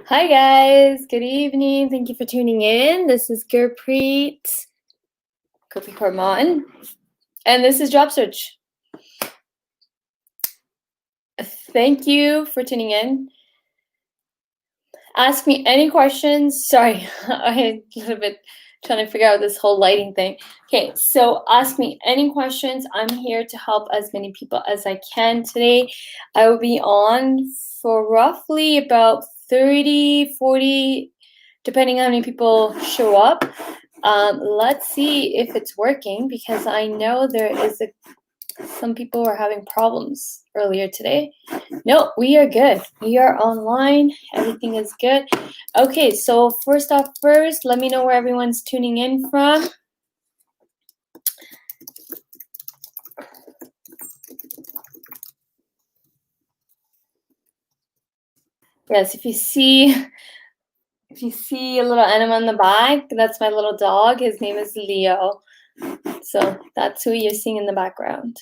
Hi guys, good evening. Thank you for tuning in. This is Gurpreet Karman, and this is Job Search. Thank you for tuning in. Ask me any questions. Sorry, I'm a little bit trying to figure out this whole lighting thing. Okay, so ask me any questions. I'm here to help as many people as I can today. I will be on for roughly about 30, 40, depending on how many people show up. Let's see if it's working because I know there is some people were having problems earlier today. No, we are good. We are online. Everything is good. Okay, so first, let me know where everyone's tuning in from. Yes, if you see a little animal in the back, that's my little dog. His name is Leo. So that's who you're seeing in the background.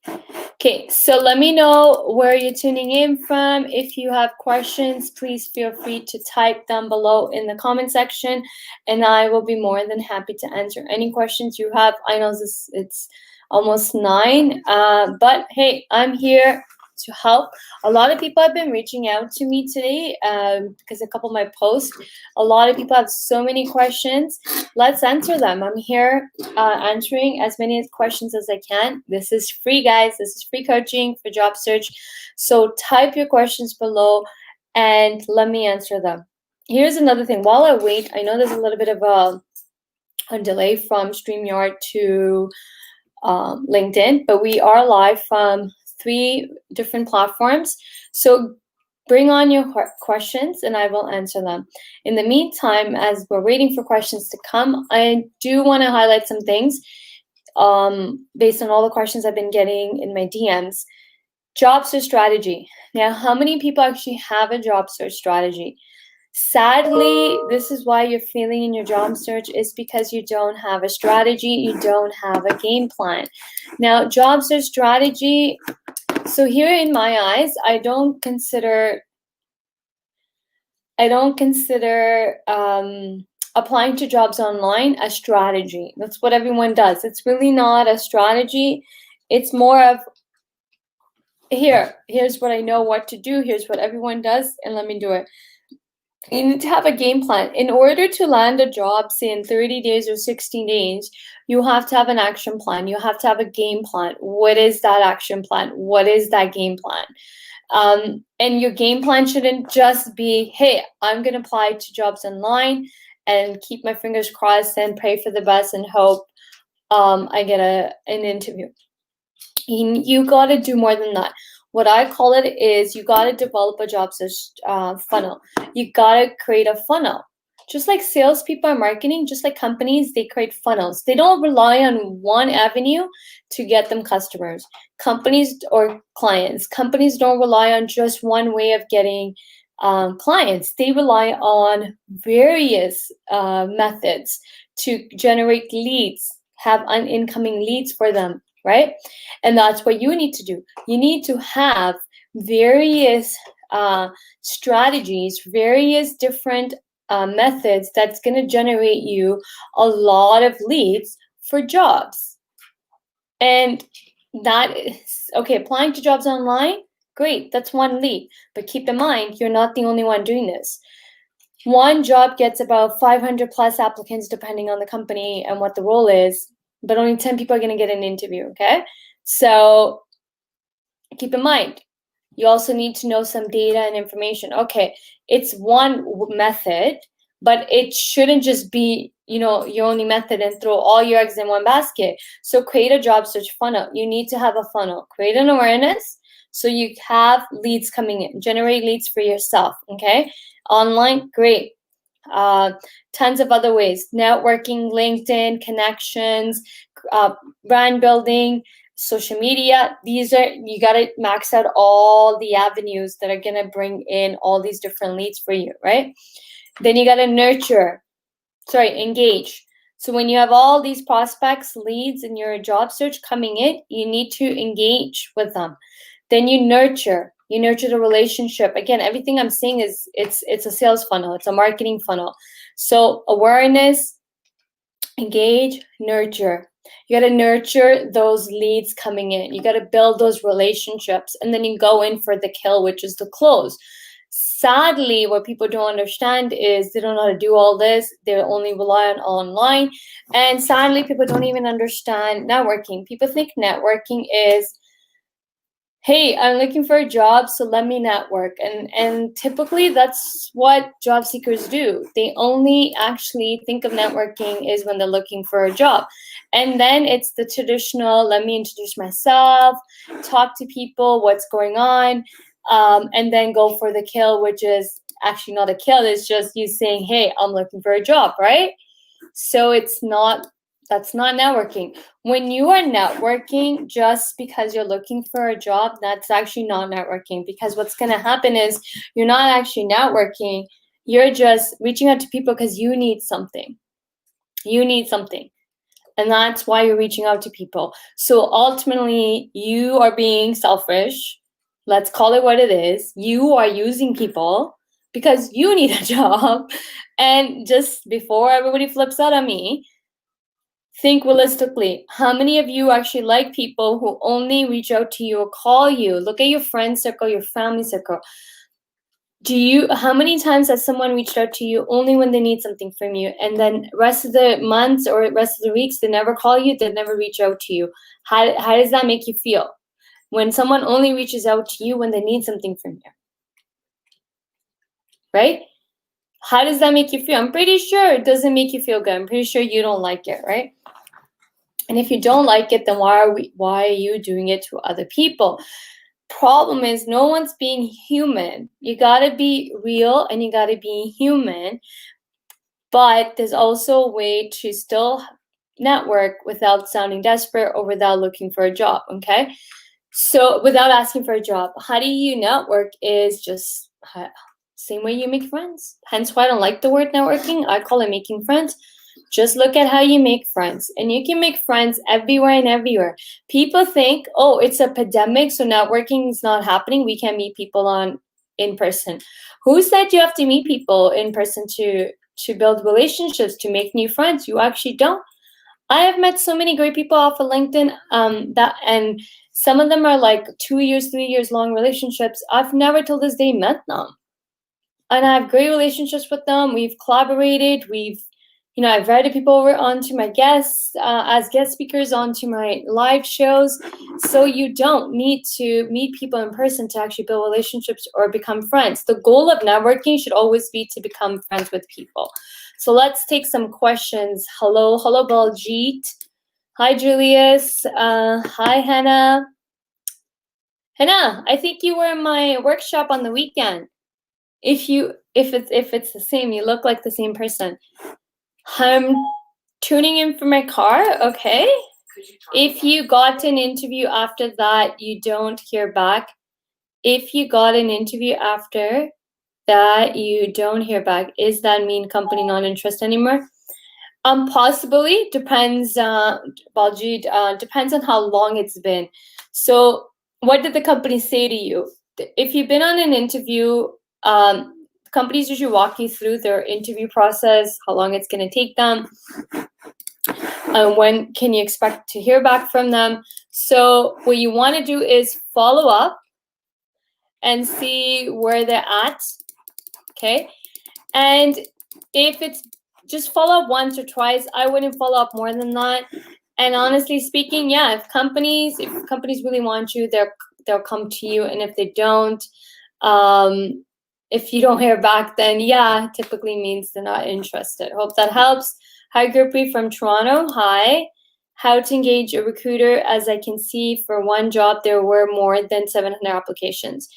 Okay, so let me know where you're tuning in from. If you have questions, please feel free to type down below in the comment section, and I will be more than happy to answer any questions you have. I know it's almost 9, but hey, I'm here to help. A lot of people have been reaching out to me today because a couple of my posts, a lot of people have so many questions. Let's answer them. I'm here answering as many questions as I can. This is free, guys. This is free coaching for job search. So type your questions below and let me answer them. Here's another thing. While I wait, I know there's a little bit of a delay from StreamYard to LinkedIn, but we are live from 3 different platforms. So bring on your questions and I will answer them. In the meantime, as we're waiting for questions to come, I do want to highlight some things based on all the questions I've been getting in my DMs. Job search strategy. Now, how many people actually have a job search strategy? Sadly, this is why you're failing in your job search, is because you don't have a strategy, you don't have a game plan. Now, job search strategy, so here in my eyes, I don't consider applying to jobs online a strategy. That's what everyone does. It's really not a strategy. It's more of, here's what I know what to do, here's what everyone does, and let me do it. You need to have a game plan. In order to land a job, say in 30 days or 60 days, you have to have an action plan. You have to have a game plan. What is that action plan? What is that game plan? And your game plan shouldn't just be, hey, I'm going to apply to jobs online and keep my fingers crossed and pray for the best and hope I get an interview. You got to do more than that. What I call it is you got to develop a job search funnel. You got to create a funnel. Just like salespeople are marketing, just like companies, they create funnels. They don't rely on one avenue to get them customers. Companies or clients. Companies don't rely on just one way of getting clients. They rely on various methods to generate leads, have incoming leads for them, right? And that's what you need to do. You need to have various strategies, various different methods that's going to generate you a lot of leads for jobs. And that is, okay, applying to jobs online, great, that's one lead. But keep in mind, you're not the only one doing this. One job gets about 500 plus applicants depending on the company and what the role is, but only 10 people are going to get an interview, okay? So keep in mind, you also need to know some data and information. Okay, it's one method, but it shouldn't just be, your only method and throw all your eggs in one basket. So create a job search funnel. You need to have a funnel. Create an awareness so you have leads coming in. Generate leads for yourself, okay? Online, great. Tons of other ways. Networking, LinkedIn, connections, brand building, social media. These are, you got to max out all the avenues that are going to bring in all these different leads for you, right? Then you got to engage. So when you have all these prospects, leads in your job search coming in, you need to engage with them. Then you nurture. You nurture the relationship. Again, everything I'm saying is it's a sales funnel. It's a marketing funnel. So awareness, engage, nurture. You got to nurture those leads coming in. You got to build those relationships, and then you go in for the kill, which is the close. Sadly, what people don't understand is they don't know how to do all this. They only rely on online. And sadly, people don't even understand networking. People think networking is, hey, I'm looking for a job, so let me network. And typically that's what job seekers do. They only actually think of networking is when they're looking for a job. And then it's the traditional, let me introduce myself, talk to people, what's going on, and then go for the kill, which is actually not a kill. It's just you saying, hey, I'm looking for a job, right? So that's not networking. When you are networking just because you're looking for a job, that's actually not networking, because what's going to happen is you're not actually networking. You're just reaching out to people because you need something. You need something. And that's why you're reaching out to people. So ultimately, you are being selfish. Let's call it what it is. You are using people because you need a job. And just before everybody flips out on me, think realistically. How many of you actually like people who only reach out to you or call you? Look at your friend circle, your family circle. How many times has someone reached out to you only when they need something from you, and then rest of the months or rest of the weeks, they never call you, they never reach out to you? How does that make you feel? When someone only reaches out to you when they need something from you, right? How does that make you feel? I'm pretty sure it doesn't make you feel good. I'm pretty sure you don't like it, right? And if you don't like it, then why are you doing it to other people? Problem is, no one's being human. You gotta be real and you gotta be human. But there's also a way to still network without sounding desperate or without looking for a job, okay? So without asking for a job, how do you network is just same way you make friends. Hence why I don't like the word networking. I call it making friends. Just look at how you make friends, and you can make friends everywhere and everywhere. People think, oh, it's a pandemic, so networking is not happening. We can't meet people in person. Who said you have to meet people in person to build relationships, to make new friends? You actually don't. I have met so many great people off of LinkedIn, and some of them are like 2 years, 3 years long relationships. I've never till this day met them. And I have great relationships with them. We've collaborated. I've invited people over onto my guests as guest speakers onto my live shows. So you don't need to meet people in person to actually build relationships or become friends. The goal of networking should always be to become friends with people. So let's take some questions. Hello, Baljeet. Hi, Julius. Hi, Hannah. Hannah, I think you were in my workshop on the weekend. If it's the same, you look like the same person. I'm tuning in for my car. Okay. If you got an interview after that, you don't hear back. If you got an interview after that, you don't hear back. Is that mean company not interested anymore? Possibly. Depends, Baljeet, depends on how long it's been. So what did the company say to you? If you've been on an interview, companies usually walk you through their interview process, how long it's going to take them, when can you expect to hear back from them. So what you want to do is follow up and see where they're at, okay? And if it's just follow up once or twice, I wouldn't follow up more than that. And honestly speaking, yeah, if companies really want you, they'll come to you. And if they don't, if you don't hear back, then yeah, typically means they're not interested. Hope that helps. Hi, Gurpreet from Toronto. Hi. How to engage a recruiter? As I can see, for one job, there were more than 700 applications.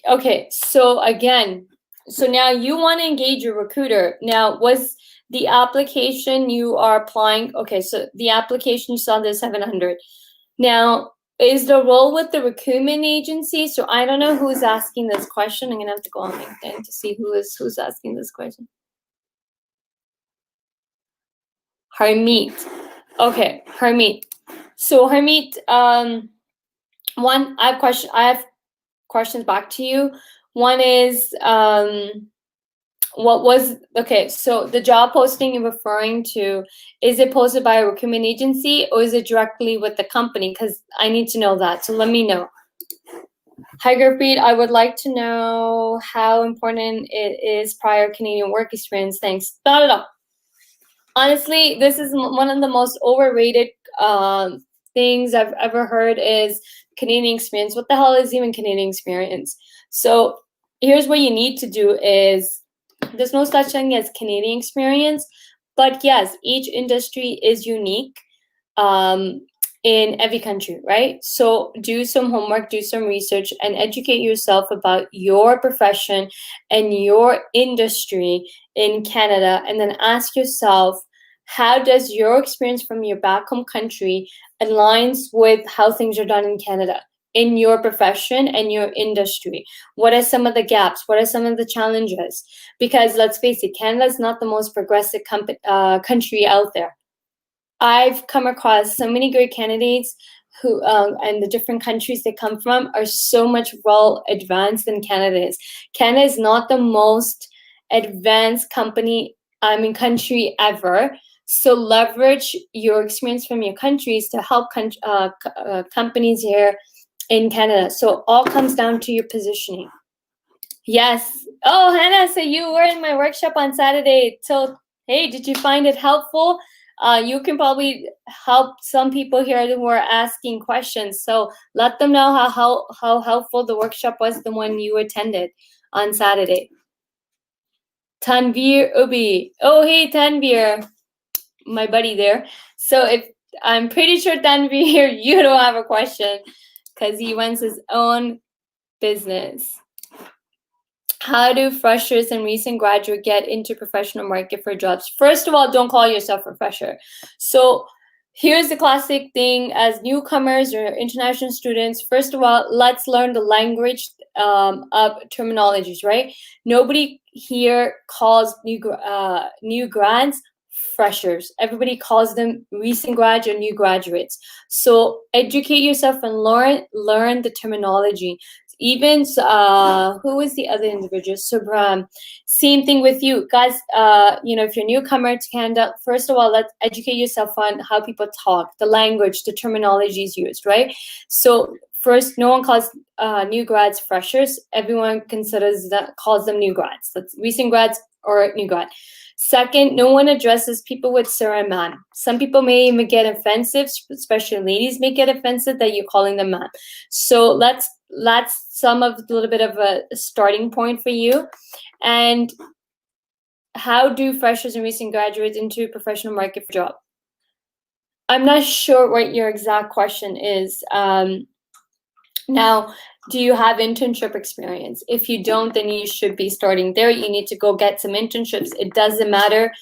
Okay, so again, so now you want to engage a recruiter. Now, was the application you are applying, okay, so the application you saw, there's 700. Now, is the role with the recruitment agency? So I don't know who's asking this question. I'm gonna have to go on LinkedIn to see who's asking this question. Harmeet. Okay, Harmeet. So Harmeet, One, I have questions back to you. One is, so the job posting you're referring to, is it posted by a recruitment agency or is it directly with the company? Because I need to know that, so let me know. Hi, Gurpreet, I would like to know how important it is prior Canadian work experience. Thanks. Not at all. Honestly, this is one of the most overrated things I've ever heard is Canadian experience. What the hell is even Canadian experience? So here's what you need to do is, there's no such thing as Canadian experience, but yes, each industry is unique in every country, right? So do some homework, do some research, and educate yourself about your profession and your industry in Canada, and then ask yourself, how does your experience from your back home country aligns with how things are done in Canada in your profession and your industry? What are some of the gaps? What are some of the challenges? Because let's face it, Canada is not the most progressive country out there. I've come across so many great candidates who, and the different countries they come from are so much well advanced than Canada is. Canada is not the most advanced country ever. So leverage your experience from your countries to help companies here in Canada. So all comes down to your positioning. Yes. Oh, Hannah, so you were in my workshop on Saturday. So, hey, did you find it helpful? You can probably help some people here who are asking questions. So let them know how helpful the workshop was, the one you attended on Saturday. Tanvir Ubi. Oh, hey, Tanvir, my buddy there. So I'm pretty sure Tanvir, you don't have a question because he runs his own business. How do freshers and recent graduate get into professional market for jobs? First of all, don't call yourself a fresher. So here's the classic thing as newcomers or international students. First of all, let's learn the language of terminologies, right? Nobody here calls new grads freshers. Everybody calls them recent grad or new graduates. So educate yourself and learn the terminology. Even who is the other individual? Subram. Same thing with you guys. If you're a newcomer to Canada, first of all, let's educate yourself on how people talk, the language, the terminologies used, right? So first, no one calls new grads freshers. Everyone calls them new grads. That's recent grads or new grad. Second, no one addresses people with sir and ma'am. Some people may even get offensive, especially ladies may get offensive that you're calling them ma'am. So that's a little bit of a starting point for you. And how do freshers and recent graduates into professional market for job? I'm not sure what your exact question is. Now, do you have internship experience? If you don't, then you should be starting there. You need to go get some internships. It doesn't matter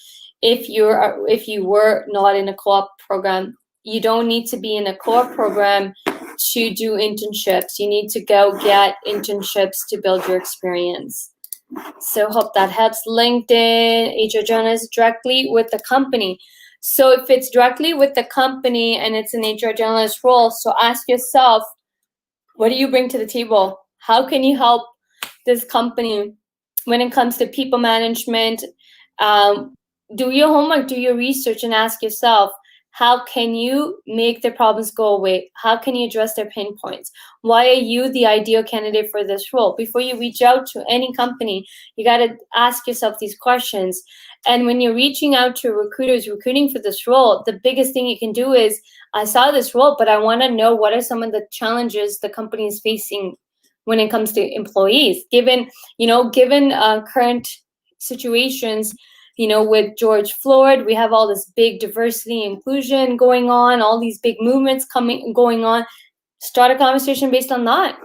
if you were not in a co-op program. You don't need to be in a co-op program to do internships. You need to go get internships to build your experience. So hope that helps. LinkedIn, HR journalist directly with the company. So if it's directly with the company and it's an HR journalist role, so ask yourself, what do you bring to the table? How can you help this company when it comes to people management? Do your homework, do your research, and ask yourself, how can you make their problems go away? How can you address their pain points? Why are you the ideal candidate for this role? Before you reach out to any company, you got to ask yourself these questions. And when you're reaching out to recruiters recruiting for this role, the biggest thing you can do is, I saw this role, but I want to know what are some of the challenges the company is facing when it comes to employees, given current situations. With George Floyd, we have all this big diversity inclusion going on, all these big movements going on. Start a conversation based on that.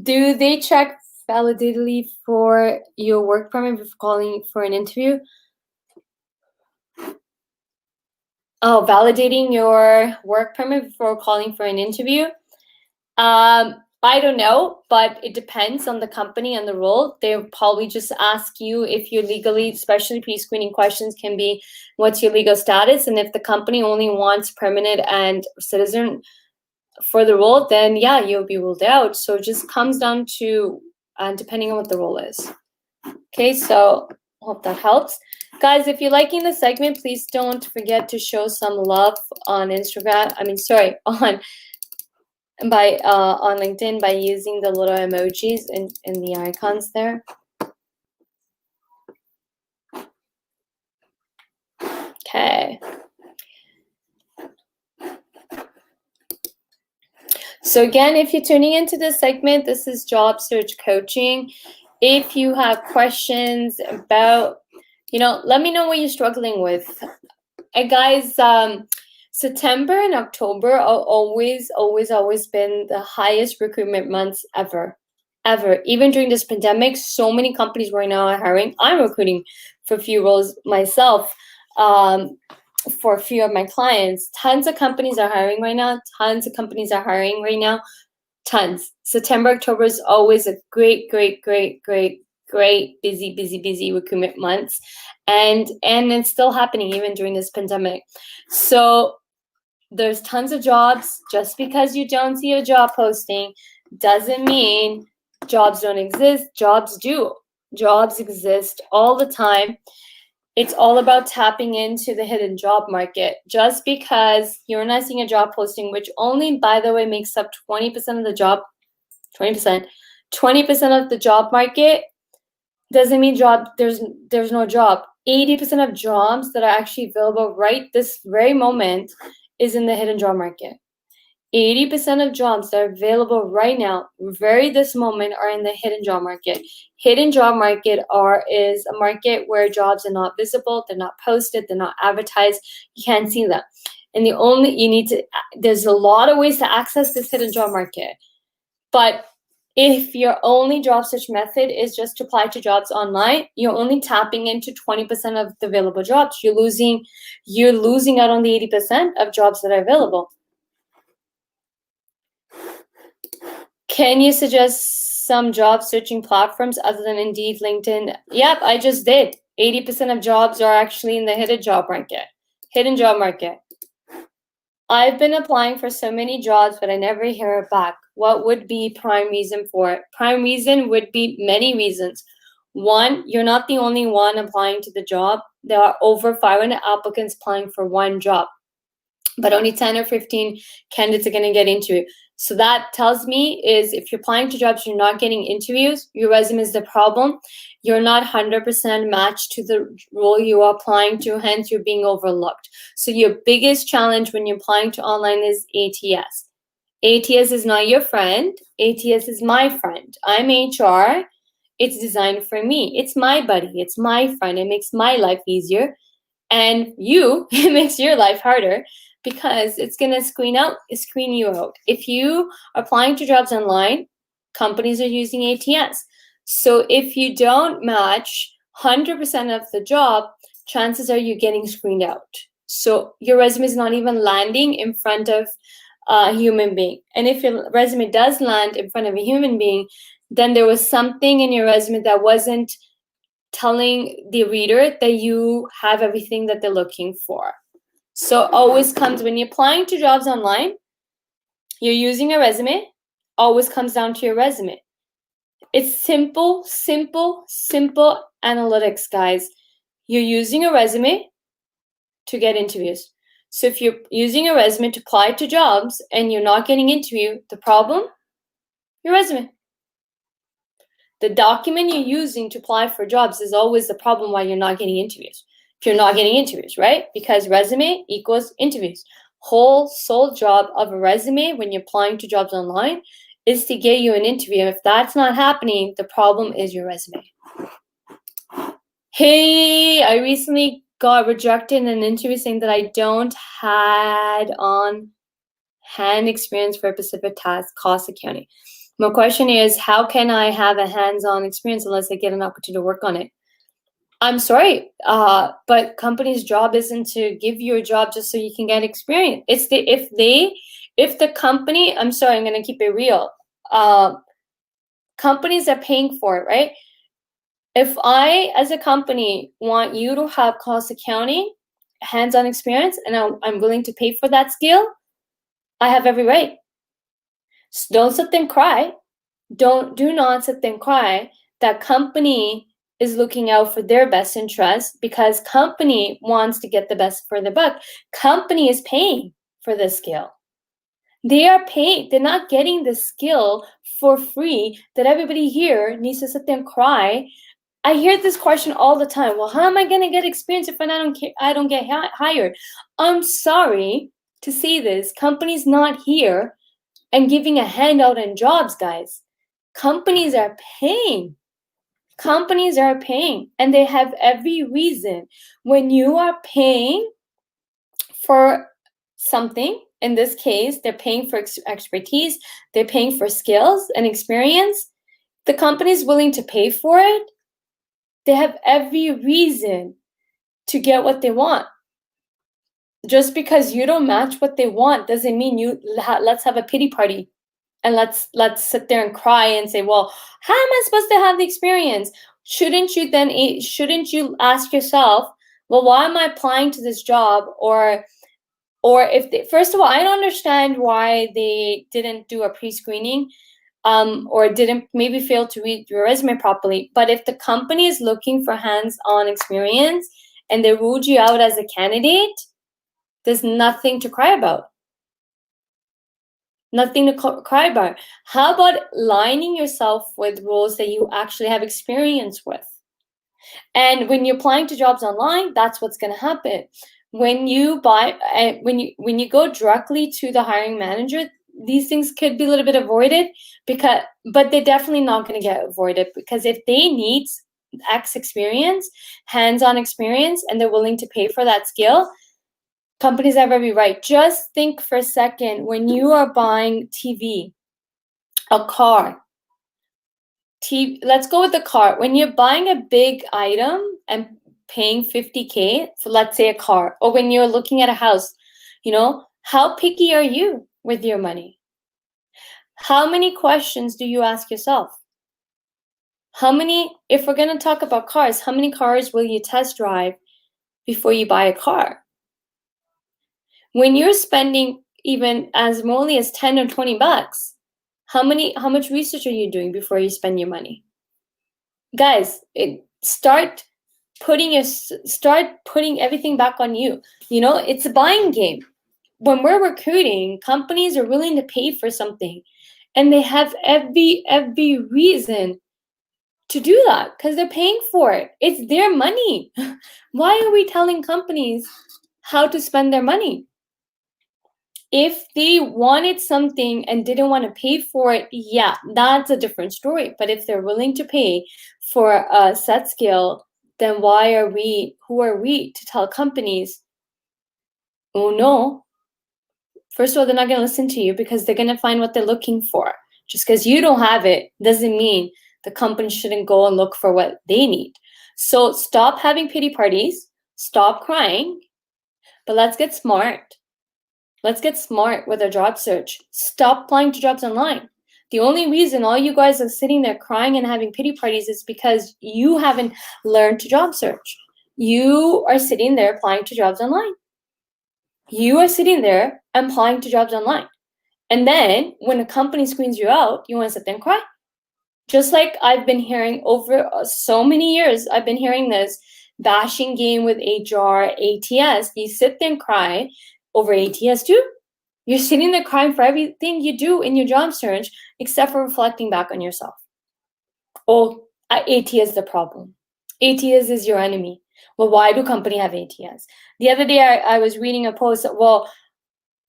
Do they check validity for your work permit before calling for an interview? Oh, validating your work permit before calling for an interview? I don't know, but it depends on the company and the role. They'll probably just ask you if you're legally, especially pre-screening questions can be, what's your legal status? And if the company only wants permanent and citizen for the role, then yeah, you'll be ruled out. So it just comes down to depending on what the role is. Okay, so hope that helps. Guys, if you're liking the segment, please don't forget to show some love on Instagram. On LinkedIn by using the little emojis in the icons there. Okay. So again, if you're tuning into this segment, this is Job Search Coaching. If you have questions about, let me know what you're struggling with. And guys, September and October are always been the highest recruitment months ever. Even during this pandemic, so many companies right now are hiring. I'm recruiting for a few roles myself. For a few of my clients, tons of companies are hiring right now. September, October is always a great busy recruitment months, and it's still happening even during this pandemic. So there's tons of jobs. Just because you don't see a job posting doesn't mean jobs don't exist. Jobs do. Jobs exist all the time. It's all about tapping into the hidden job market. Just because you're not seeing a job posting, which only, by the way, makes up 20% of the job, 20% of the job market, doesn't mean there's no job. 80% of jobs that are actually available right this very moment is in the hidden job market. 80% of jobs that are available right now, this moment, are in the hidden job market. Hidden job market is a market where jobs are not visible, they're not posted, they're not advertised, you can't see them. And there's a lot of ways to access this hidden job market. But if your only job search method is just to apply to jobs online, you're only tapping into 20% of the available jobs. You're losing out on the 80% of jobs that are available. Can you suggest some job searching platforms other than Indeed, LinkedIn? Yep, I just did. 80% of jobs are actually in the hidden job market. I've been applying for so many jobs, but I never hear back. What would be prime reason for it? Prime reason would be many reasons. One, you're not the only one applying to the job. There are over 500 applicants applying for one job, but only 10 or 15 candidates are going to get into it. So that tells me is if you're applying to jobs, you're not getting interviews, your resume is the problem. You're not 100% matched to the role you are applying to, hence you're being overlooked. So your biggest challenge when you're applying to online is ATS. ATS is not your friend. ATS is my friend. I'm HR. It's designed for me. It's my buddy. It's my friend. It makes my life easier. And it makes your life harder, because it's going to screen you out. If you are applying to jobs online, companies are using ATS. So if you don't match 100% of the job, chances are you're getting screened out. So your resume is not even landing in front of a human being. And if your resume does land in front of a human being, then there was something in your resume that wasn't telling the reader that you have everything that they're looking for. So always comes when you're applying to jobs online, you're using a resume, always comes down to your resume. It's simple analytics, guys. You're using a resume to get interviews. So if you're using a resume to apply to jobs and you're not getting interview, the problem, your resume. The document you're using to apply for jobs is always the problem why you're not getting interviews. If you're not getting interviews, right? Because resume equals interviews. Whole sole job of a resume when you're applying to jobs online is to get you an interview. If that's not happening, the problem is your resume. Hey, I recently got rejected in an interview saying that I don't had on-hand experience for a specific task, cost accounting. My question is, how can I have a hands-on experience unless I get an opportunity to work on it? I'm sorry, but company's job isn't to give you a job just so you can get experience. It's if the company, I'm sorry, I'm gonna keep it real. Companies are paying for it, right? If I, as a company, want you to have cost accounting, hands-on experience, and I'm willing to pay for that skill, I have every right. Don't sit there and cry. Do not sit there and cry. That company is looking out for their best interest because company wants to get the best for the buck. Company is paying for the skill. They are paid. They're not getting the skill for free that everybody here needs to sit there and cry. I hear this question all the time. Well, how am I going to get experience if I don't get hired? I'm sorry to say this. Companies not here and giving a handout on jobs, guys. Companies are paying. Companies are paying, and they have every reason. When you are paying for something, in this case, they're paying for expertise, they're paying for skills and experience, the company is willing to pay for it, they have every reason to get what they want. Just because you don't match what they want doesn't mean let's have a pity party and let's sit there and cry and say, well, how am I supposed to have the experience? Shouldn't you ask yourself, well, why am I applying to this job? Or if they, first of all, I don't understand why they didn't do a pre-screening, or didn't maybe fail to read your resume properly. But if the company is looking for hands-on experience and they ruled you out as a candidate, there's nothing to cry about. Nothing to cry about. How about lining yourself with roles that you actually have experience with? And when you're applying to jobs online, that's what's going to happen. When you when you go directly to the hiring manager, these things could be a little bit avoided, but they're definitely not going to get avoided, because if they need X experience, hands-on experience, and they're willing to pay for that skill, companies have every right. Just think for a second, when you are buying TV, a car, let's go with the car. When you're buying a big item and paying 50K for, let's say, a car, or when you're looking at a house, how picky are you with your money? How many questions do you ask yourself? If we're going to talk about cars, how many cars will you test drive before you buy a car? When you're spending even as only as 10 or 20 bucks, how much research are you doing before you spend your money? Guys, start putting everything back on you. It's a buying game. When we're recruiting, companies are willing to pay for something, and they have every reason to do that because they're paying for it. It's their money. Why are we telling companies how to spend their money? If they wanted something and didn't want to pay for it, yeah, that's a different story. But if they're willing to pay for a set skill, then who are we to tell companies, oh no? First of all, they're not going to listen to you because they're going to find what they're looking for. Just because you don't have it doesn't mean the company shouldn't go and look for what they need. So stop having pity parties, stop crying, but let's get smart. Let's get smart with our job search. Stop applying to jobs online. The only reason all you guys are sitting there crying and having pity parties is because you haven't learned to job search. You are sitting there applying to jobs online. You are sitting there applying to jobs online. And then when a company screens you out, you want to sit there and cry. Just like I've been hearing over so many years, I've been hearing this bashing game with HR, ATS. You sit there and cry over ATS too. You're sitting there crying for everything you do in your job search, except for reflecting back on yourself. Oh, ATS is the problem. ATS is your enemy. Well, why do company have ATS? The other day I was reading a post that, well,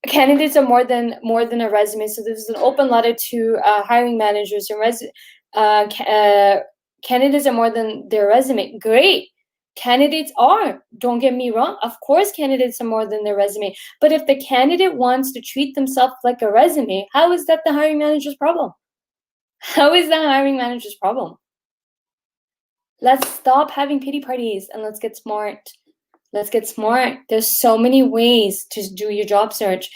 candidates are more than a resume. So there's an open letter to hiring managers and candidates are more than their resume. Great. Candidates are, don't get me wrong, of course candidates are more than their resume, but if the candidate wants to treat themselves like a resume, how is that the hiring manager's problem? How is that hiring manager's problem? Let's stop having pity parties and let's get smart. Let's get smart. There's so many ways to do your job search.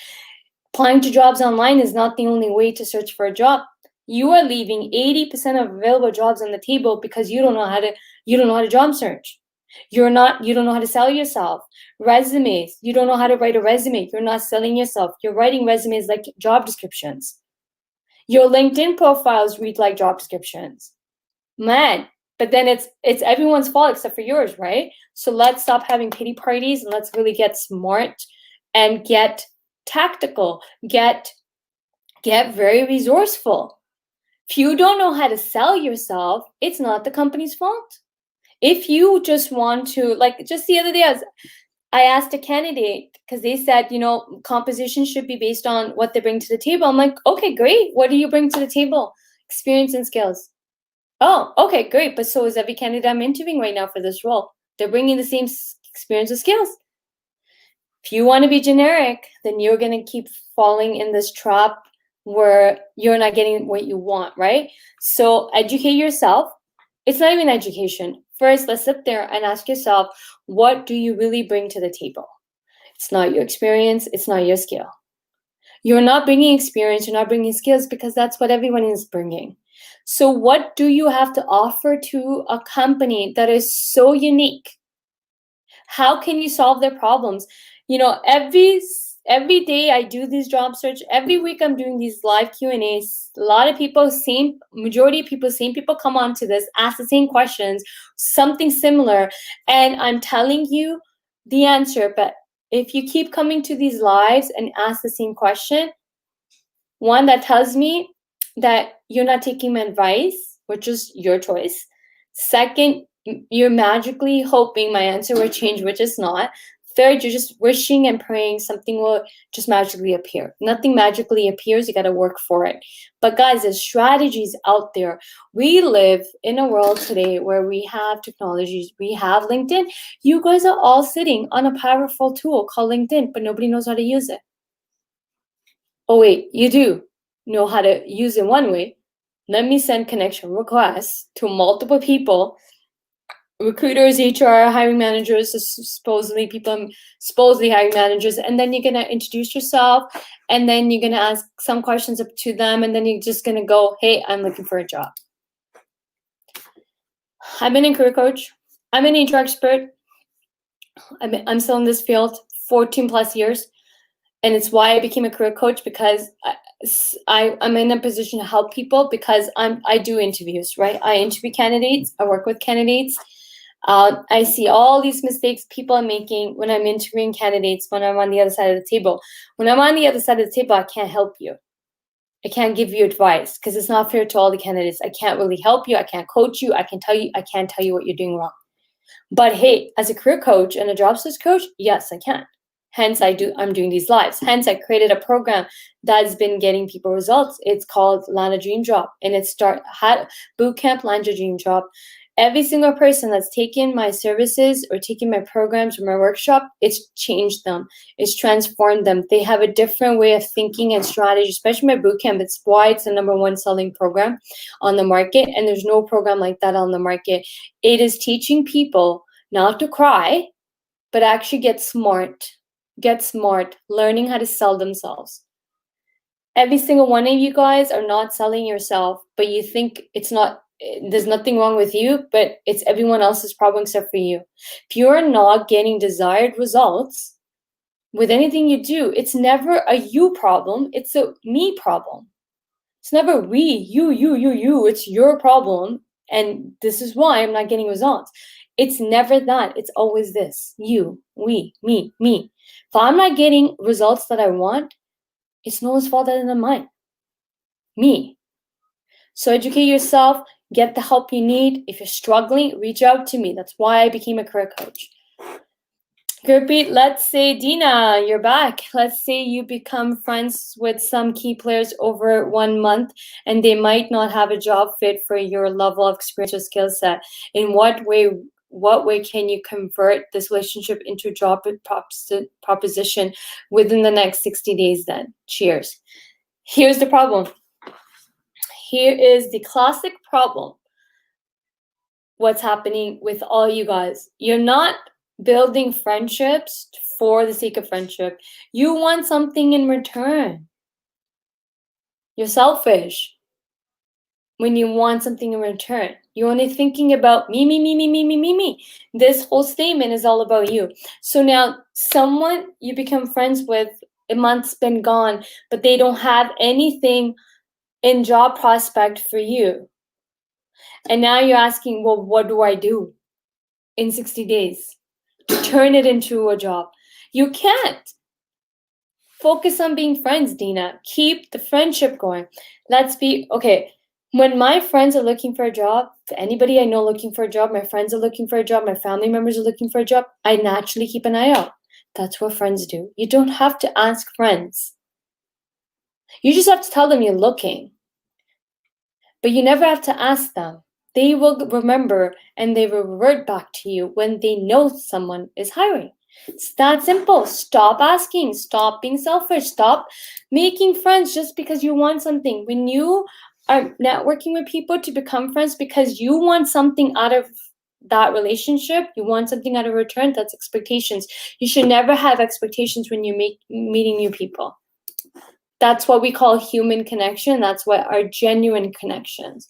Applying to jobs online is not the only way to search for a job. You are leaving 80% of available jobs on the table because you don't know how to job search. You don't know how to sell yourself. Resumes, you don't know how to write a resume. You're not selling yourself. You're writing resumes like job descriptions. Your LinkedIn profiles read like job descriptions. Man, but then it's everyone's fault except for yours, right? So let's stop having pity parties and let's really get smart and get tactical, get very resourceful. If you don't know how to sell yourself, it's not the company's fault. If you just want to, like just the other day, I asked a candidate because they said, composition should be based on what they bring to the table. I'm like, okay, great. What do you bring to the table? Experience and skills. Oh, okay, great. But so is every candidate I'm interviewing right now for this role. They're bringing the same experience and skills. If you want to be generic, then you're going to keep falling in this trap where you're not getting what you want, right? So educate yourself. It's not even education. First, let's sit there and ask yourself, what do you really bring to the table? It's not your experience. It's not your skill. You're not bringing experience. You're not bringing skills because that's what everyone is bringing. So what do you have to offer to a company that is so unique? How can you solve their problems? Every day I do these job search. Every week I'm doing these live Q&As. A lot of people, same people come on to this, ask the same questions, something similar, and I'm telling you the answer. But if you keep coming to these lives and ask the same question, one, that tells me that you're not taking my advice, which is your choice. Second, you're magically hoping my answer will change, which is not. Third, you're just wishing and praying something will just magically appear. Nothing magically appears. You got to work for it. But guys, there's strategies out there. We live in a world today where we have technologies. We have LinkedIn. You guys are all sitting on a powerful tool called LinkedIn, but nobody knows how to use it. Oh, wait, you do know how to use it one way. Let me send connection requests to multiple people, recruiters, HR, hiring managers, supposedly hiring managers, and then you're going to introduce yourself, and then you're going to ask some questions up to them, and then you're just going to go, hey, I'm looking for a job. I've been a career coach. I'm an HR expert. I'm still in this field 14 plus years. And it's why I became a career coach, because I'm in a position to help people because I do interviews, right? I interview candidates. I work with candidates. I see all these mistakes people are making when I'm interviewing candidates, when I'm on the other side of the table. When I'm on the other side of the table, I can't help you. I can't give you advice because it's not fair to all the candidates. I can't really help you. I can't coach you. I can't tell you what you're doing wrong. But hey, as a career coach and a job search coach, yes, I can. Hence, I'm doing these lives. Hence, I created a program that's been getting people results. It's called Land a Dream Job, and it's Bootcamp Land Your Dream Job. Every single person that's taken my services or taken my programs or my workshop, it's changed them. It's transformed them. They have a different way of thinking and strategy, especially my bootcamp. It's why it's the #1 selling program on the market, and there's no program like that on the market. It is teaching people not to cry, but actually get smart, learning how to sell themselves. Every single one of you guys are not selling yourself, but you think there's nothing wrong with you, but it's everyone else's problem except for you. If you're not getting desired results with anything you do, it's never a you problem, it's a me problem. It's never you, it's your problem, and this is why I'm not getting results. It's never that. It's always this. You, we, me. If I'm not getting results that I want, it's no one's fault other than mine. Me. So educate yourself, get the help you need. If you're struggling, reach out to me. That's why I became a career coach. Gurpreet, let's say, Dina, you're back. Let's say you become friends with some key players over 1 month and they might not have a job fit for your level of experience or skill set. In what way can you convert this relationship into a job proposition within the next 60 days then? Cheers. Here's the problem. Here is the classic problem. What's happening with all you guys? You're not building friendships for the sake of friendship. You want something in return. You're selfish when you want something in return. You're only thinking about me. This whole statement is all about you. So now someone you become friends with, a month's been gone, but they don't have anything in job prospect for you. And now you're asking, well, what do I do in 60 days to turn it into a job? You can't. Focus on being friends, Dina. Keep the friendship going. Let's be, okay, when my friends are looking for a job, anybody I know looking for a job, my friends are looking for a job, my family members are looking for a job, I naturally keep an eye out. That's what friends do. You don't have to ask friends. You just have to tell them you're looking. But you never have to ask them. They will remember and they will revert back to you when they know someone is hiring. It's that simple. Stop asking. Stop being selfish. Stop making friends just because you want something. When you are networking with people to become friends because you want something out of that relationship, you want something out of return, that's expectations. You should never have expectations when you're meeting new people. That's what we call human connection. That's what are genuine connections.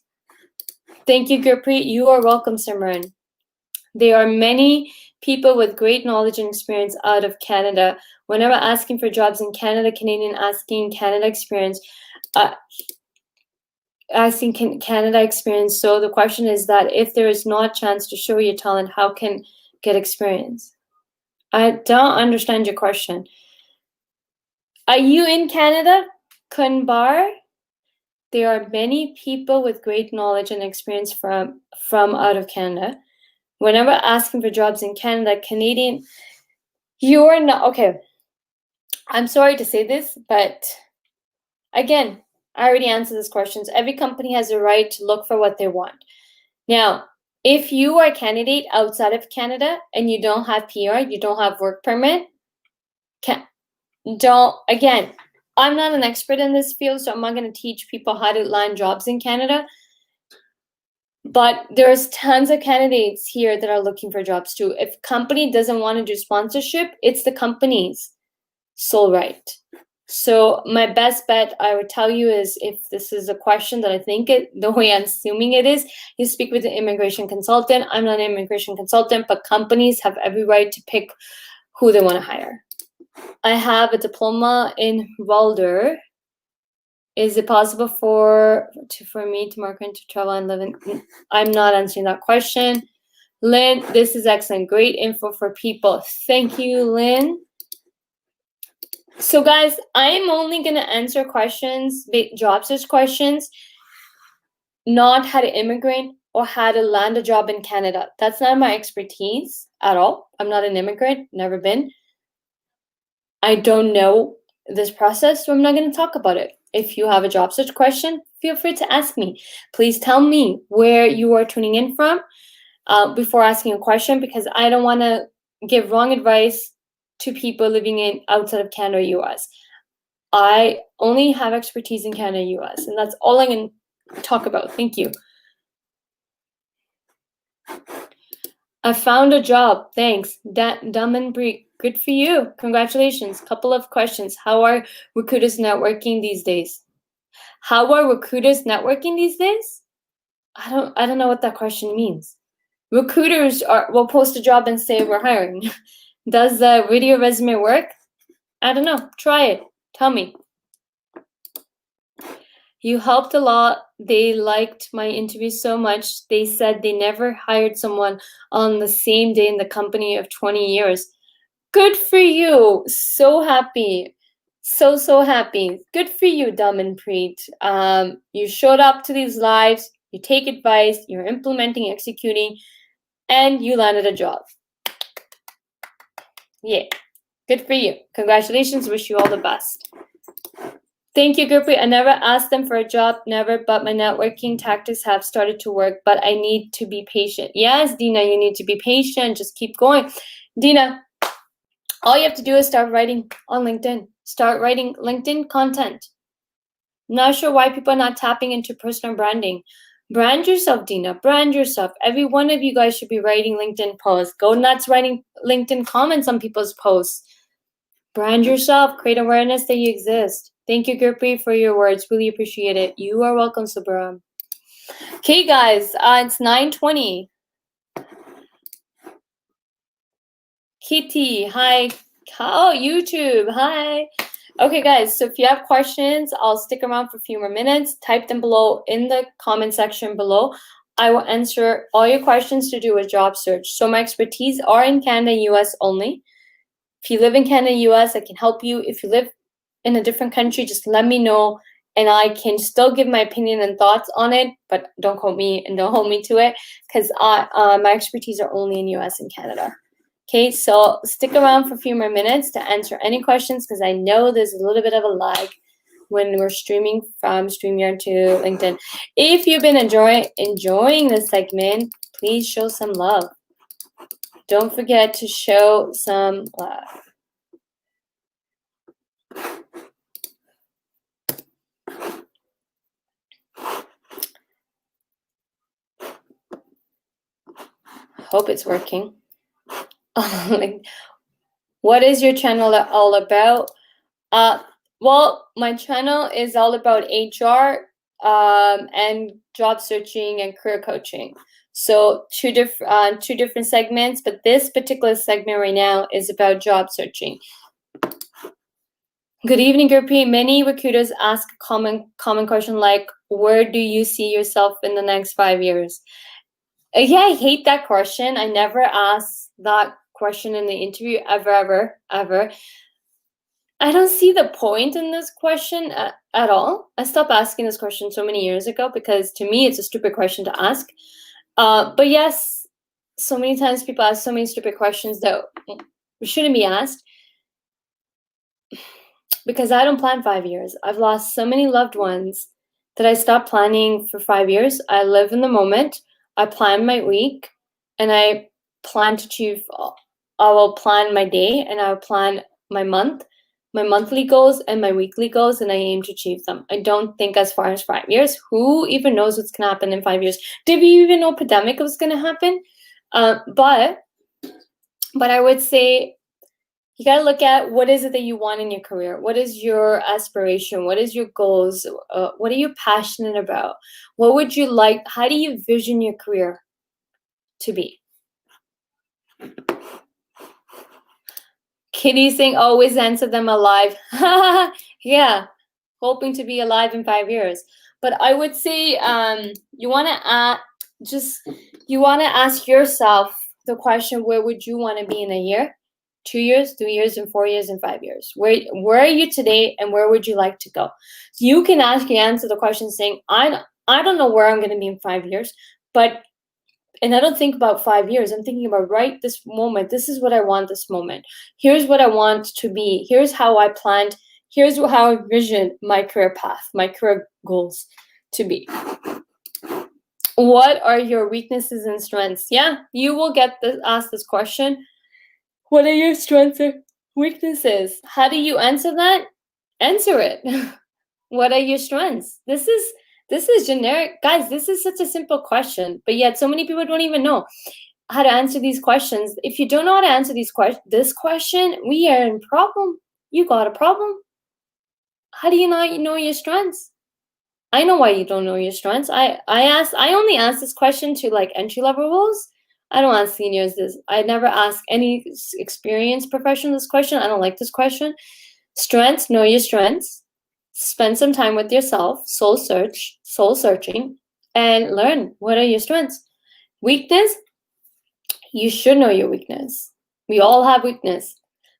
Thank you, Gurpreet. You are welcome, Simran. There are many people with great knowledge and experience out of Canada. Whenever asking for jobs in Canada, Canadian asking Canada experience, asking Canada experience. So the question is that if there is not a chance to show your talent, how can get experience? I don't understand your question. Are you in Canada, Kunbar? There are many people with great knowledge and experience from out of Canada. Whenever asking for jobs in Canada, Canadian, you are not, okay. I'm sorry to say this, but again, I already answered these questions. Every company has a right to look for what they want. Now, if you are a candidate outside of Canada and you don't have PR, you don't have work permit, again, I'm not an expert in this field, so I'm not going to teach people how to land jobs in Canada. But there's tons of candidates here that are looking for jobs too. If a company doesn't want to do sponsorship, it's the company's sole right. So my best bet I would tell you is, if this is a question that I think the way I'm assuming it is, you speak with an immigration consultant. I'm not an immigration consultant, but companies have every right to pick who they want to hire. I have a diploma in welder. Is it possible for me to market to travel and live in? I'm not answering that question. Lynn, this is excellent. Great info for people. Thank you, Lynn. So guys, I'm only going to answer questions, job search questions, not how to immigrate or how to land a job in Canada. That's not my expertise at all. I'm not an immigrant, never been. I don't know this process, so I'm not going to talk about it. If you have a job search question, feel free to ask me. Please tell me where you are tuning in from before asking a question, because I don't want to give wrong advice to people living in outside of Canada or US. I only have expertise in Canada and US, and that's all I'm going to talk about. Thank you. I found a job. Thanks. Daman Breek. Good for you. Congratulations. Couple of questions. How are recruiters networking these days? How are recruiters networking these days? I don't know what that question means. Recruiters will post a job and say we're hiring. Does the video resume work? I don't know. Try it. Tell me. You helped a lot. They liked my interview so much. They said they never hired someone on the same day in the company of 20 years. Good for you. So happy. So happy. Good for you, Damanpreet. You showed up to these lives. You take advice. You're implementing, executing, and you landed a job. Yeah. Good for you. Congratulations. Wish you all the best. Thank you, Gurpreet. I never asked them for a job, never, but my networking tactics have started to work, but I need to be patient. Yes, Dina, you need to be patient. Just keep going. Dina, all you have to do is start writing on LinkedIn. Start writing LinkedIn content. Not sure why people are not tapping into personal branding. Brand yourself, Dina. Brand yourself. Every one of you guys should be writing LinkedIn posts. Go nuts writing LinkedIn comments on people's posts. Brand yourself. Create awareness that you exist. Thank you, Gurpreet, for your words. Really appreciate it. You are welcome, Subram. Okay, guys. It's 9:20. Kitty, hi. Oh, YouTube, hi. Okay, guys, so if you have questions, I'll stick around for a few more minutes. Type them below in the comment section below. I will answer all your questions to do with job search. So my expertise are in Canada and US only. If you live in Canada and US, I can help you. If you live in a different country, just let me know and I can still give my opinion and thoughts on it, but don't quote me and don't hold me to it because my expertise are only in US and Canada. Okay, so stick around for a few more minutes to answer any questions because I know there's a little bit of a lag when we're streaming from StreamYard to LinkedIn. If you've been enjoying this segment, please show some love. Don't forget to show some love. Hope it's working. What is your channel all about? Well, my channel is all about HR and job searching and career coaching. So two different segments, but this particular segment right now is about job searching. Good evening, Gurpreet. Many recruiters ask a common question like, where do you see yourself in the next 5 years? Yeah, I hate that question. I never ask that question in the interview ever. I don't see the point in this question at all. I stopped asking this question so many years ago because to me it's a stupid question to ask. But yes, so many times people ask so many stupid questions that shouldn't be asked because I don't plan 5 years. I've lost so many loved ones that I stopped planning for 5 years. I live in the moment. I plan my week and I plan to achieve. I will plan my day and I will plan my month, my monthly goals and my weekly goals, and I aim to achieve them. I don't think as far as 5 years. Who even knows what's going to happen in 5 years? Did we even know pandemic was going to happen? But I would say you got to look at what is it that you want in your career? What is your aspiration? What is your goals? What are you passionate about? What would you like? How do you vision your career to be? Kitty saying always answer them alive. Yeah, hoping to be alive in 5 years. But I would say you want to ask yourself the question, where would you want to be in a year, 2 years, 3 years, and 4 years, and 5 years? Where are you today, and where would you like to go? You can answer the question saying, I don't know where I'm going to be in 5 years, and I don't think about 5 years. I'm thinking about right this moment. This is what I want this moment. Here's what I want to be. Here's how I planned. Here's how I vision my career path, my career goals to be. What are your weaknesses and strengths? Yeah, you will get asked this question. What are your strengths or weaknesses? How do you answer that? Answer it. What are your strengths? This is generic. Guys, this is such a simple question, but yet so many people don't even know how to answer these questions. If you don't know how to answer this question, we are in problem. You got a problem. How do you not know your strengths? I know why you don't know your strengths. I only ask this question to like entry-level roles. I don't ask seniors this. I never ask any experienced professional this question. I don't like this question. Strengths, know your strengths. Spend some time with yourself, soul searching, and learn what are your strengths. Weakness, you should know your weakness. We all have weakness.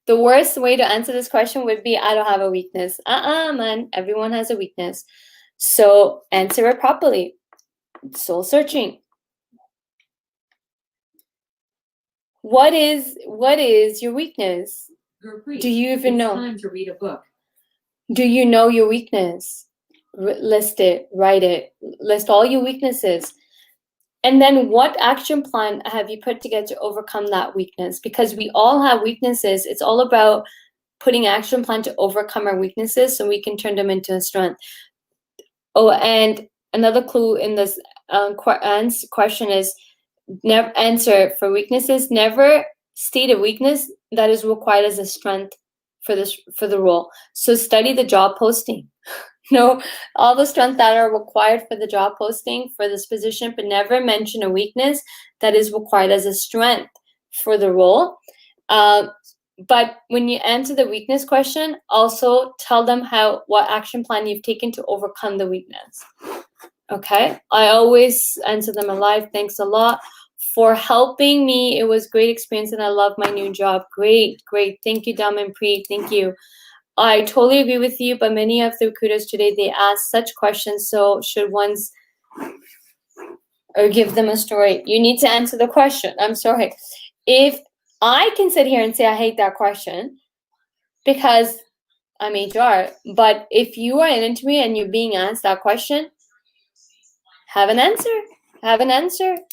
The worst way to answer this question would be, I don't have a weakness. Man, everyone has a weakness. So answer it properly. Soul searching. What is your weakness? Do you even know? It's time to read a book. Do you know your weakness? List it, write it, list all your weaknesses. And then what action plan have you put together to overcome that weakness? Because we all have weaknesses. It's all about putting action plan to overcome our weaknesses so we can turn them into a strength. Oh, and another clue in this question is never answer for weaknesses. Never state a weakness that is required as a strength for the role. So study the job posting. Know all the strengths that are required for the job posting for this position, but never mention a weakness that is required as a strength for the role. But when you answer the weakness question, also tell them what action plan you've taken to overcome the weakness. Okay, I always answer them alive. Thanks a lot for helping me. It was great experience and I love my new job. Great. Thank you, Damanpreet. Thank you. I totally agree with you, but many of the recruiters today, they ask such questions. So should ones or give them a story? You need to answer the question. I'm sorry. If I can sit here and say I hate that question because I'm HR, but if you are an interview and you're being asked that question, have an answer.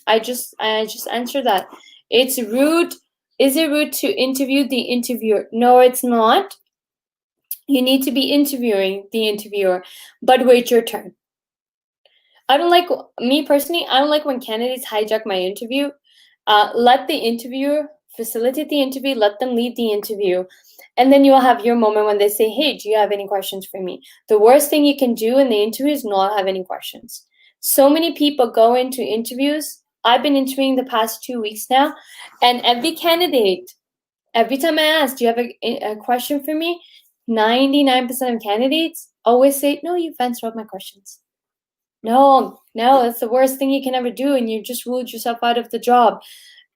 I just answer that. It's rude. Is it rude to interview the interviewer? No, it's not. You need to be interviewing the interviewer, but wait your turn. I don't like when candidates hijack my interview. Let the interviewer facilitate the interview, let them lead the interview. And then you'll have your moment when they say, hey, do you have any questions for me? The worst thing you can do in the interview is not have any questions. So many people go into interviews. I've been interviewing the past 2 weeks now, and every candidate, every time I ask, do you have a question for me? 99% of candidates always say, no, you've answered all my questions. No, that's the worst thing you can ever do, and you just ruled yourself out of the job.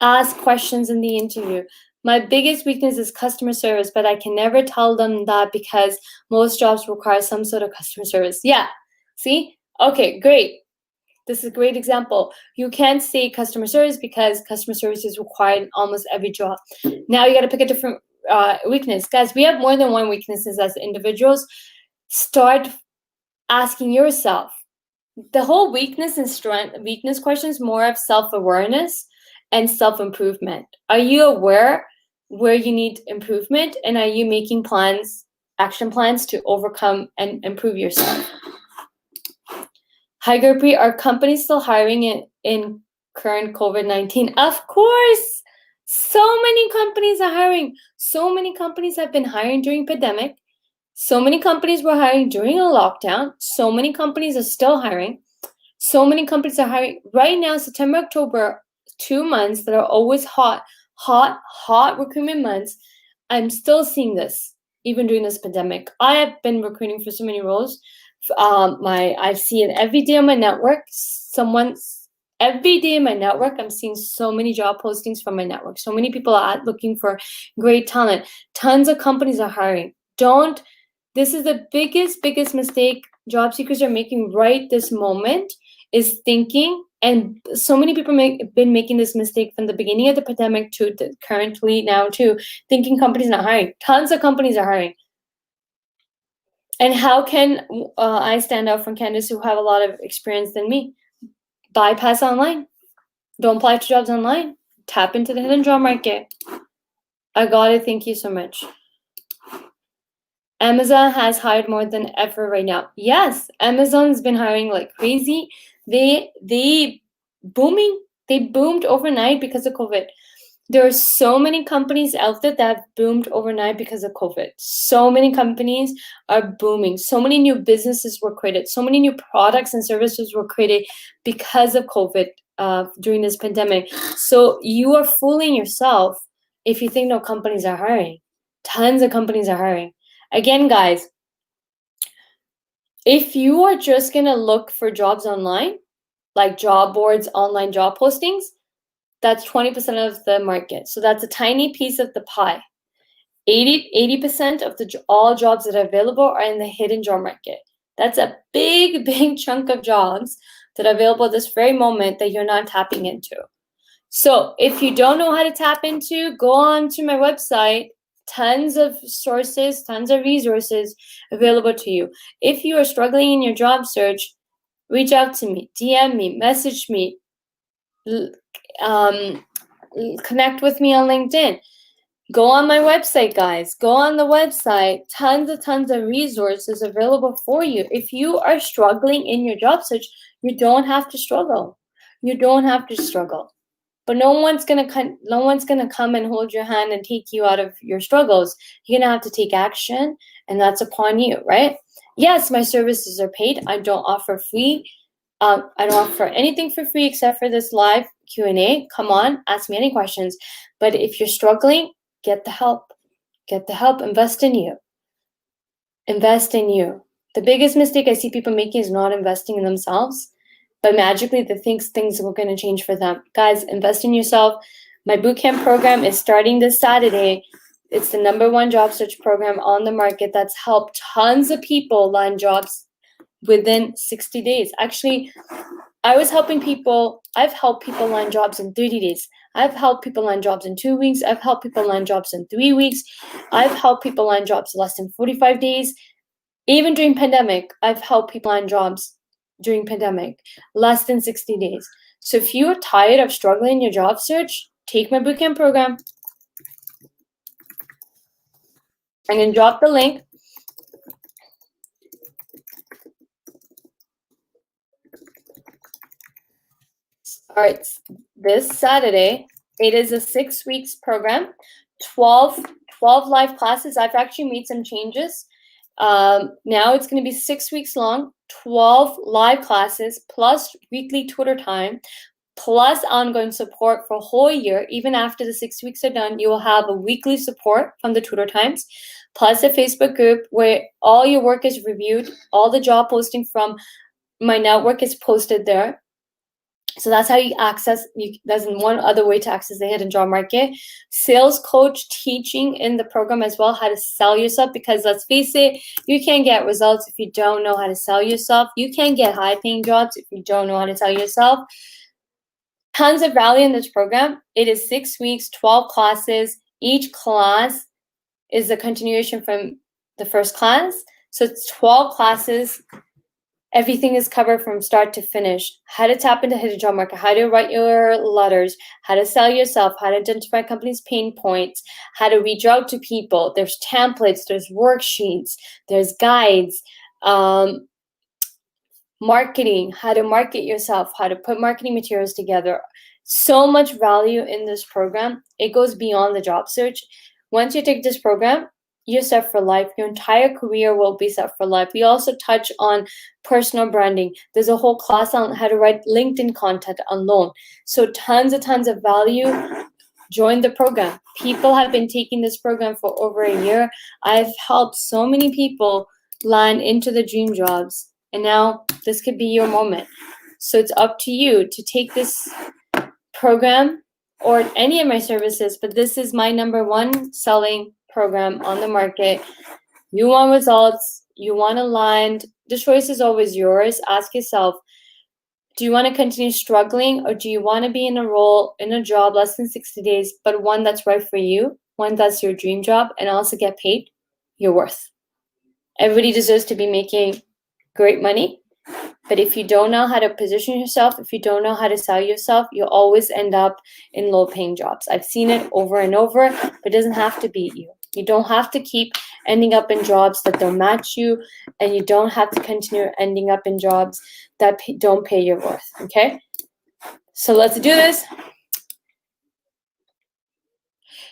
Ask questions in the interview. My biggest weakness is customer service, but I can never tell them that because most jobs require some sort of customer service. Yeah, see? Okay, great. This is a great example. You can't say customer service because customer service is required in almost every job. Now you got to pick a different weakness. Guys, we have more than one weaknesses as individuals. Start asking yourself. The whole weakness and weakness question is more of self-awareness and self-improvement. Are you aware where you need improvement, and are you making action plans to overcome and improve yourself? Hi, Gurpreet, are companies still hiring in current COVID-19? Of course. So many companies are hiring. So many companies have been hiring during pandemic. So many companies were hiring during a lockdown. So many companies are still hiring. So many companies are hiring right now, September, October, 2 months that are always hot recruitment months. I'm still seeing this even during this pandemic. I have been recruiting for so many roles. I see it every day on my network. Every day in my network, I'm seeing so many job postings from my network. So many people are looking for great talent. Tons of companies are hiring. This is the biggest mistake job seekers are making right this moment, is thinking, and so many people been making this mistake from the beginning of the pandemic to currently now too, thinking companies not hiring. Tons of companies are hiring. And how can I stand out from candidates who have a lot of experience than me? Bypass online. Don't apply to jobs online. Tap into the hidden job market. I got it. Thank you so much. Amazon has hired more than ever right now. Yes, Amazon's been hiring like crazy. They booming. They boomed overnight because of COVID. There are so many companies out there that have boomed overnight because of COVID. So many companies are booming. So many new businesses were created. So many new products and services were created because of COVID during this pandemic. So you are fooling yourself if you think no companies are hiring. Tons of companies are hiring. Again, guys, if you are just going to look for jobs online, like job boards, online job postings, that's 20% of the market. So that's a tiny piece of the pie. 80% of all jobs that are available are in the hidden job market. That's a big chunk of jobs that are available at this very moment that you're not tapping into. So if you don't know how to tap into, go on to my website. Tons of sources, tons of resources available to you. If you are struggling in your job search, reach out to me, DM me, message me, connect with me on LinkedIn. Go on my website, guys. Go on the website. Tons of resources available for you. If you are struggling in your job search, you don't have to struggle. You don't have to struggle. But no one's gonna come and hold your hand and take you out of your struggles. You're gonna have to take action, and that's upon you, right? Yes, my services are paid. I don't offer free. I don't offer anything for free except for this live Q&A. Come on, ask me any questions. But if you're struggling, get the help. Get the help. Invest in you. Invest in you. The biggest mistake I see people making is not investing in themselves, but magically they think things are going to change for them. Guys, invest in yourself. My bootcamp program is starting this Saturday. It's the #1 job search program on the market that's helped tons of people land jobs within 60 days. Actually, I've helped people land jobs in 30 days. I've helped people land jobs in 2 weeks. I've helped people land jobs in 3 weeks. I've helped people land jobs less than 45 days. Even during pandemic, I've helped people land jobs during pandemic, less than 60 days. So if you are tired of struggling in your job search, take my bootcamp program. I'm going to drop the link. Starts this Saturday. It is a 6 weeks program, 12 live classes. I've actually made some changes. Now it's going to be 6 weeks long, 12 live classes, plus weekly tutor time, plus ongoing support for a whole year. Even after the 6 weeks are done, you will have a weekly support from the tutor times, plus a Facebook group where all your work is reviewed. All the job posting from my network is posted there. So that's how you access, there's one other way to access the hidden job market. Sales coach teaching in the program as well, how to sell yourself, because let's face it, you can't get results if you don't know how to sell yourself. You can't get high paying jobs if you don't know how to sell yourself. Tons of value in this program. It is 6 weeks, 12 classes. Each class is a continuation from the first class. So it's 12 classes. Everything is covered from start to finish. How to tap into hidden job market, how to write your letters, how to sell yourself, how to identify companies' pain points, how to reach out to people. There's templates, there's worksheets, there's guides, marketing, how to market yourself, how to put marketing materials together. So much value in this program. It goes beyond the job search. Once you take this program, you're set for life. Your entire career will be set for life. We also touch on personal branding. There's a whole class on how to write LinkedIn content alone. So tons of value. Join the program. People have been taking this program for over a year. I've helped so many people land into the dream jobs. And now this could be your moment. So it's up to you to take this program or any of my services, but this is my #1 selling program on the market. You want results, you want to land, the choice is always yours. Ask yourself, do you want to continue struggling, or do you want to be in a role, in a job less than 60 days, but one that's right for you, one that's your dream job, and also get paid your worth? Everybody deserves to be making great money. But if you don't know how to position yourself, if you don't know how to sell yourself, you'll always end up in low-paying jobs. I've seen it over and over, but it doesn't have to beat you. You don't have to keep ending up in jobs that don't match you, and you don't have to continue ending up in jobs that don't pay your worth, okay? So let's do this.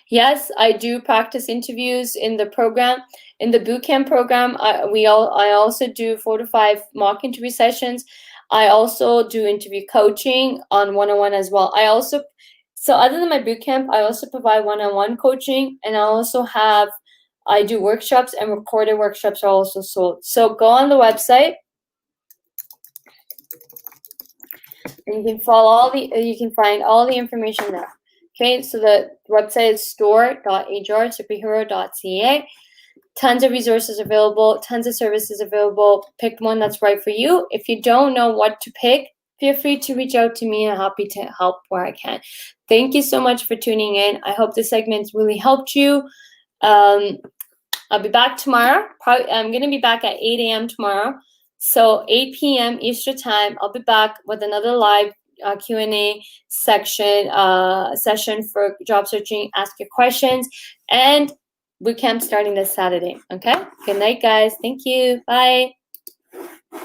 Yes, I do practice interviews in the program. In the bootcamp program, I also do 4 to 5 mock interview sessions. I also do interview coaching on one-on-one as well. So other than my bootcamp, I also provide one-on-one coaching, and I do workshops, and recorded workshops are also sold. So go on the website, and you can find all the information there. Okay, so the website is store.hrsuperhero.ca. Tons of resources available, tons of services available. Pick one that's right for you. If you don't know what to pick, feel free to reach out to me. I'm happy to help where I can. Thank you so much for tuning in. I hope this segment really helped you. I'll be back tomorrow. I'm going to be back at 8 a.m. tomorrow. So 8 p.m. Eastern time, I'll be back with another live Q&A session for job searching. Ask your questions, and bootcamp starting this Saturday. Okay. Good night, guys. Thank you. Bye.